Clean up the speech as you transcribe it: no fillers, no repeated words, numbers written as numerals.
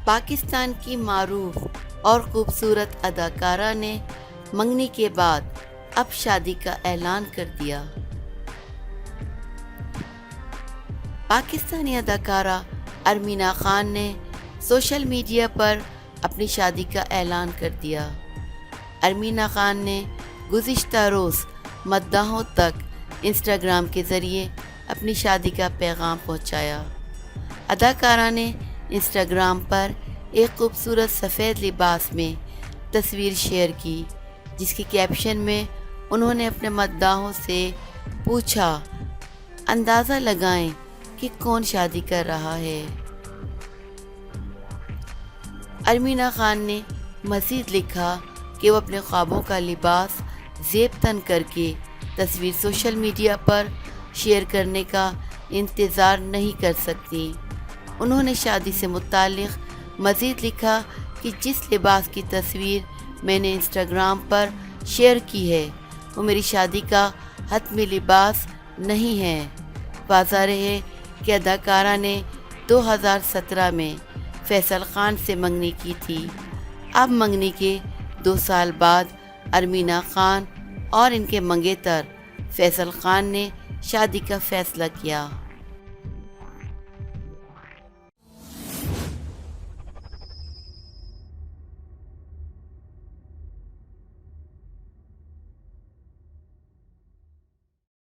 پاکستان کی معروف اور خوبصورت اداکارہ نے منگنی کے بعد اب شادی کا اعلان کر دیا۔ پاکستانی اداکارہ ارمینا خان نے سوشل میڈیا پر اپنی شادی کا اعلان کر دیا۔ ارمینا خان نے گزشتہ روز مداحوں تک انسٹاگرام کے ذریعے اپنی شادی کا پیغام پہنچایا۔ اداکارہ نے انسٹاگرام پر ایک خوبصورت سفید لباس میں تصویر شیئر کی، جس کے کیپشن میں انہوں نے اپنے مداحوں سے پوچھا، اندازہ لگائیں کہ کون شادی کر رہا ہے۔ ارمینا خان نے مزید لکھا کہ وہ اپنے خوابوں کا لباس زیب تن کر کے تصویر سوشل میڈیا پر شیئر کرنے کا انتظار نہیں کر سکتی۔ انہوں نے شادی سے متعلق مزید لکھا کہ جس لباس کی تصویر میں نے انسٹاگرام پر شیئر کی ہے وہ میری شادی کا حتمی لباس نہیں ہے۔ واضح رہے کہ اداکارہ نے 2017 میں فیصل خان سے منگنی کی تھی۔ اب منگنی کے 2 سال بعد ارمینا خان اور ان کے منگیتر فیصل خان نے شادی کا فیصلہ کیا۔